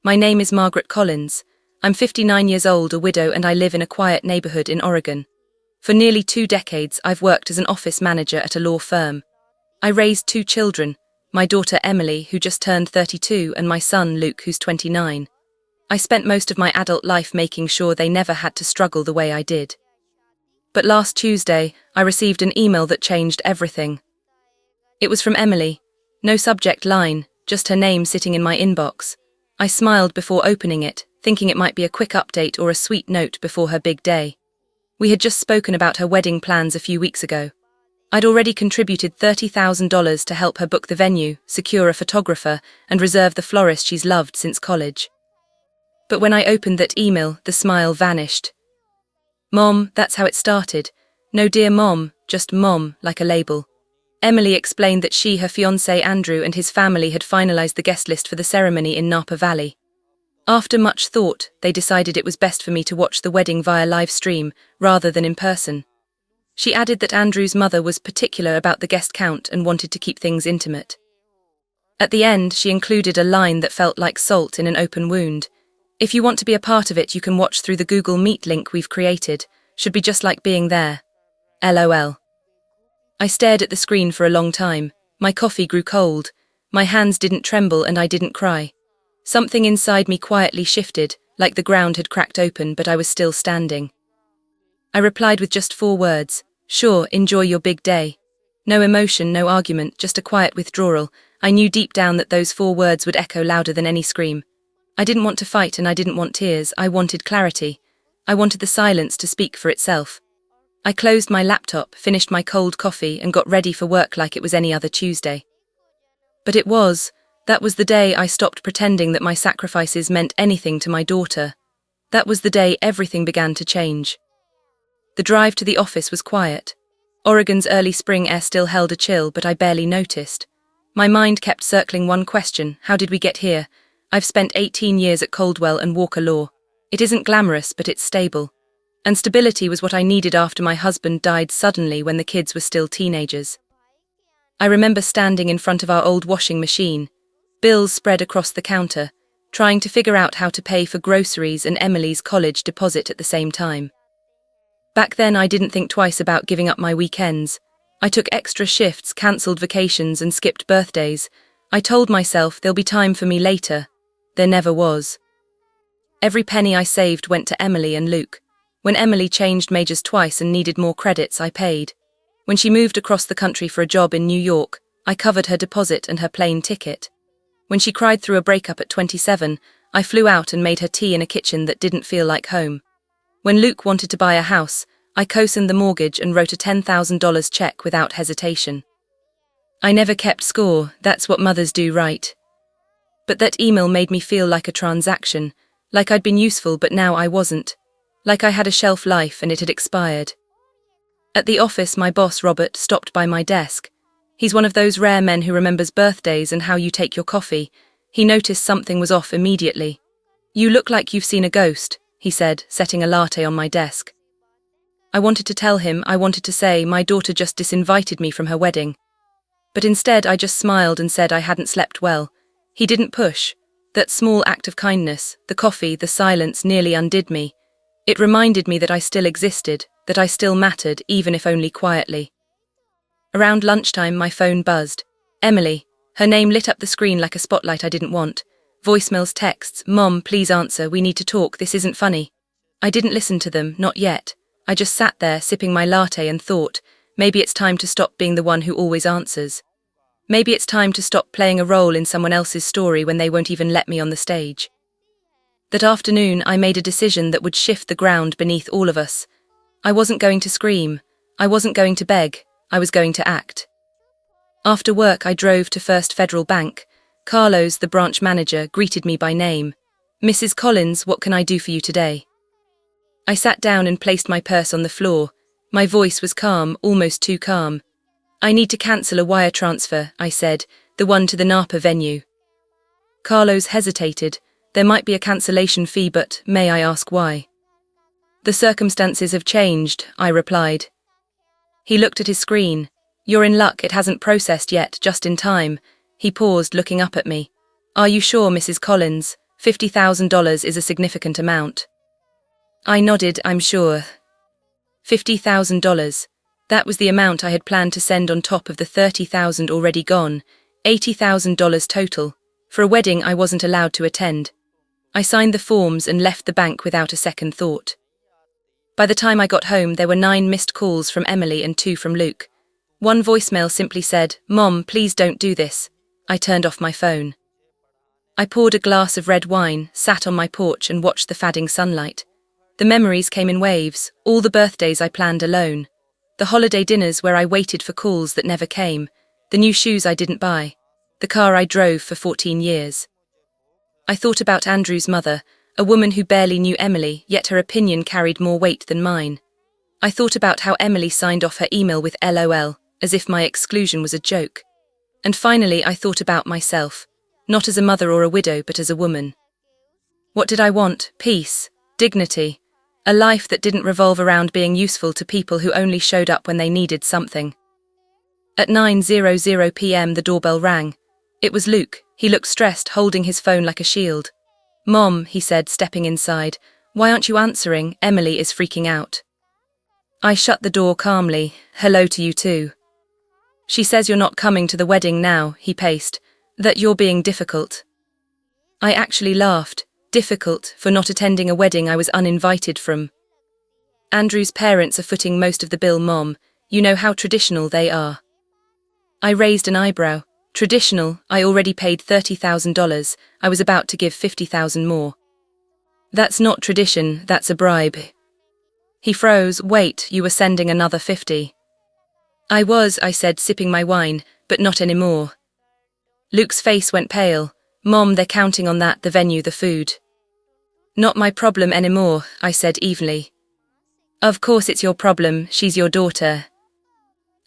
My name is Margaret Collins. I'm 59 years old, a widow, and I live in a quiet neighborhood in Oregon. For nearly 2 decades, I've worked as an office manager at a law firm. I raised 2 children, my daughter Emily, who just turned 32, and my son Luke, who's 29. I spent most of my adult life making sure they never had to struggle the way I did. But last Tuesday, I received an email that changed everything. It was from Emily. No subject line, just her name sitting in my inbox. I smiled before opening it, thinking it might be a quick update or a sweet note before her big day. We had just spoken about her wedding plans a few weeks ago. I'd already contributed $30,000 to help her book the venue, secure a photographer, and reserve the florist she's loved since college. But when I opened that email, the smile vanished. Mom, that's how it started. No dear Mom, just Mom, like a label. Emily explained that she, her fiancé Andrew, and his family had finalized the guest list for the ceremony in Napa Valley. After much thought, they decided it was best for me to watch the wedding via live stream, rather than in person. She added that Andrew's mother was particular about the guest count and wanted to keep things intimate. At the end, she included a line that felt like salt in an open wound. If you want to be a part of it, you can watch through the Google Meet link we've created. Should be just like being there. LOL. I stared at the screen for a long time. My coffee grew cold. My hands didn't tremble and I didn't cry. Something inside me quietly shifted, like the ground had cracked open, but I was still standing. I replied with just 4 words. Sure, enjoy your big day. No emotion, no argument, just a quiet withdrawal. I knew deep down that those 4 words would echo louder than any scream. I didn't want to fight and I didn't want tears. I wanted clarity. I wanted the silence to speak for itself. I closed my laptop, finished my cold coffee, and got ready for work like it was any other Tuesday. But that was the day I stopped pretending that my sacrifices meant anything to my daughter. That was the day everything began to change. The drive to the office was quiet. Oregon's early spring air still held a chill, but I barely noticed. My mind kept circling one question: how did we get here? I've spent 18 years at Coldwell and Walker Law. It isn't glamorous, but it's stable. And stability was what I needed after my husband died suddenly when the kids were still teenagers. I remember standing in front of our old washing machine, bills spread across the counter, trying to figure out how to pay for groceries and Emily's college deposit at the same time. Back then I didn't think twice about giving up my weekends. I took extra shifts, cancelled vacations, and skipped birthdays. I told myself there'll be time for me later. There never was. Every penny I saved went to Emily and Luke. When Emily changed majors twice and needed more credits, I paid. When she moved across the country for a job in New York, I covered her deposit and her plane ticket. When she cried through a breakup at 27, I flew out and made her tea in a kitchen that didn't feel like home. When Luke wanted to buy a house, I co-signed the mortgage and wrote a $10,000 check without hesitation. I never kept score, that's what mothers do, right? But that email made me feel like a transaction, like I'd been useful but now I wasn't. Like I had a shelf life and it had expired. At the office, my boss, Robert, stopped by my desk. He's one of those rare men who remembers birthdays and how you take your coffee. He noticed something was off immediately. "You look like you've seen a ghost," he said, setting a latte on my desk. I wanted to tell him, I wanted to say, my daughter just disinvited me from her wedding. But instead I just smiled and said I hadn't slept well. He didn't push. That small act of kindness, the coffee, the silence, nearly undid me. It reminded me that I still existed, that I still mattered, even if only quietly. Around lunchtime, my phone buzzed. Emily. Her name lit up the screen like a spotlight I didn't want. Voicemails, texts. "Mom, please answer, we need to talk, this isn't funny." I didn't listen to them, not yet. I just sat there, sipping my latte, and thought, maybe it's time to stop being the one who always answers. Maybe it's time to stop playing a role in someone else's story when they won't even let me on the stage. That afternoon, I made a decision that would shift the ground beneath all of us. I wasn't going to scream. I wasn't going to beg. I was going to act. After work, I drove to First Federal Bank. Carlos, the branch manager, greeted me by name. "Mrs. Collins, what can I do for you today?" I sat down and placed my purse on the floor. My voice was calm, almost too calm. "I need to cancel a wire transfer," I said, "the one to the Napa venue." Carlos hesitated. "There might be a cancellation fee, but may I ask why?" "The circumstances have changed," I replied. He looked at his screen. "You're in luck, it hasn't processed yet, just in time." He paused, looking up at me. "Are you sure, Mrs. Collins? $50,000 is a significant amount. I nodded, I'm sure. $50,000. That was the amount I had planned to send on top of the $30,000 already gone, $80,000 total, for a wedding I wasn't allowed to attend. I signed the forms and left the bank without a second thought. By the time I got home, there were 9 missed calls from Emily and 2 from Luke. One voicemail simply said, "Mom, please don't do this." I turned off my phone. I poured a glass of red wine, sat on my porch and watched the fading sunlight. The memories came in waves, all the birthdays I planned alone. The holiday dinners where I waited for calls that never came. The new shoes I didn't buy. The car I drove for 14 years. I thought about Andrew's mother, a woman who barely knew Emily, yet her opinion carried more weight than mine. I thought about how Emily signed off her email with LOL, as if my exclusion was a joke. And finally, I thought about myself, not as a mother or a widow, but as a woman. What did I want? Peace, dignity, a life that didn't revolve around being useful to people who only showed up when they needed something. At 9:00 p.m. the doorbell rang. It was Luke. He looked stressed, holding his phone like a shield. "Mom," he said, stepping inside, "why aren't you answering? Emily is freaking out." I shut the door calmly. "Hello to you too." "She says you're not coming to the wedding now," he paced, "that you're being difficult." I actually laughed. Difficult for not attending a wedding I was uninvited from. "Andrew's parents are footing most of the bill, Mom. You know how traditional they are." I raised an eyebrow. Traditional? I already paid $30,000. I was about to give $50,000 more. "That's not tradition, that's a bribe." He froze. "Wait, you were sending another 50. "I was," I said, sipping my wine, "but not anymore." Luke's face went pale. "Mom, they're counting on that, the venue, the food." "Not my problem anymore," I said evenly. "Of course it's your problem, she's your daughter."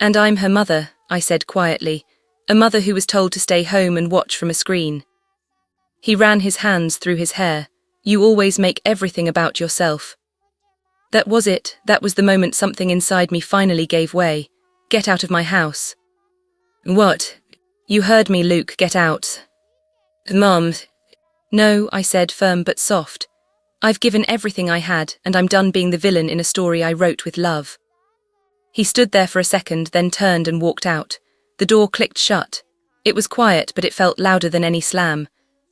"And I'm her mother," I said quietly, "a mother who was told to stay home and watch from a screen." He ran his hands through his hair. "You always make everything about yourself." That was it. That was the moment something inside me finally gave way. "Get out of my house." "What?" "You heard me, Luke, get out." "Mom." "No," I said, firm but soft. "I've given everything I had, and I'm done being the villain in a story I wrote with love." He stood there for a second, then turned and walked out. The door clicked shut. It was quiet, but it felt louder than any slam.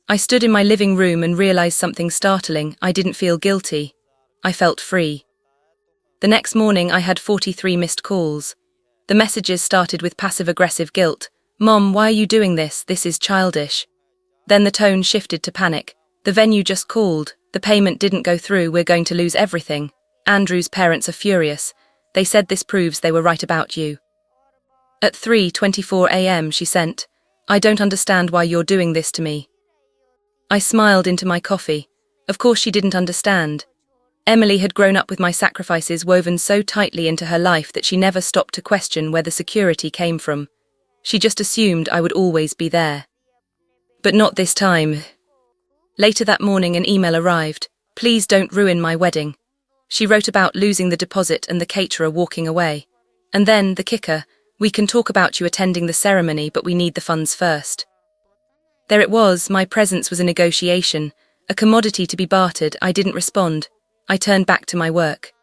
I stood in my living room and realized something startling. I didn't feel guilty. I felt free. The next morning I had 43 missed calls. The messages started with passive-aggressive guilt. "Mom, why are you doing this? This is childish." Then the tone shifted to panic. "The venue just called. The payment didn't go through. We're going to lose everything. Andrew's parents are furious. They said this proves they were right about you." At 3:24 a.m. she sent, "I don't understand why you're doing this to me." I smiled into my coffee. Of course she didn't understand. Emily had grown up with my sacrifices woven so tightly into her life that she never stopped to question where the security came from. She just assumed I would always be there. But not this time. Later that morning an email arrived. "Please don't ruin my wedding." She wrote about losing the deposit and the caterer walking away. And then, the kicker, "We can talk about you attending the ceremony, but we need the funds first." There it was, my presence was a negotiation, a commodity to be bartered. I didn't respond. I turned back to my work.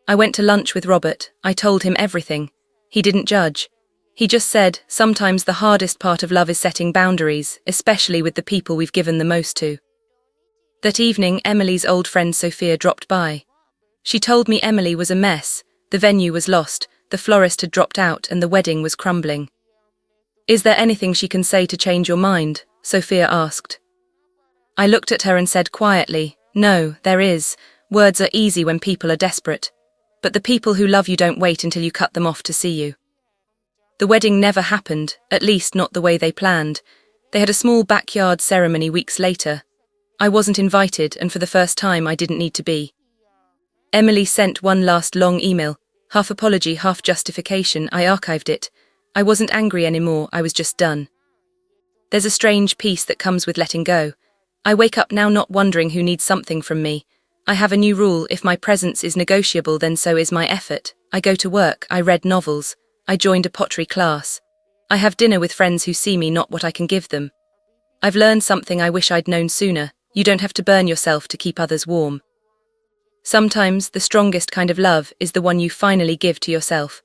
I went to lunch with Robert. I told him everything. He didn't judge. He just said, sometimes the hardest part of love is setting boundaries, especially with the people we've given the most to. That evening, Emily's old friend Sophia dropped by. She told me Emily was a mess, the venue was lost, the florist had dropped out and the wedding was crumbling. "Is there anything she can say to change your mind?" Sophia asked. I looked at her and said quietly, "No, there is. Words are easy when people are desperate. But the people who love you don't wait until you cut them off to see you." The wedding never happened, at least not the way they planned. They had a small backyard ceremony weeks later. I wasn't invited, and for the first time I didn't need to be. Emily sent one last long email, half apology, half justification. I archived it. I wasn't angry anymore, I was just done. There's a strange peace that comes with letting go. I wake up now not wondering who needs something from me. I have a new rule: if my presence is negotiable, then so is my effort. I go to work, I read novels, I joined a pottery class. I have dinner with friends who see me, not what I can give them. I've learned something I wish I'd known sooner. You don't have to burn yourself to keep others warm. Sometimes the strongest kind of love is the one you finally give to yourself.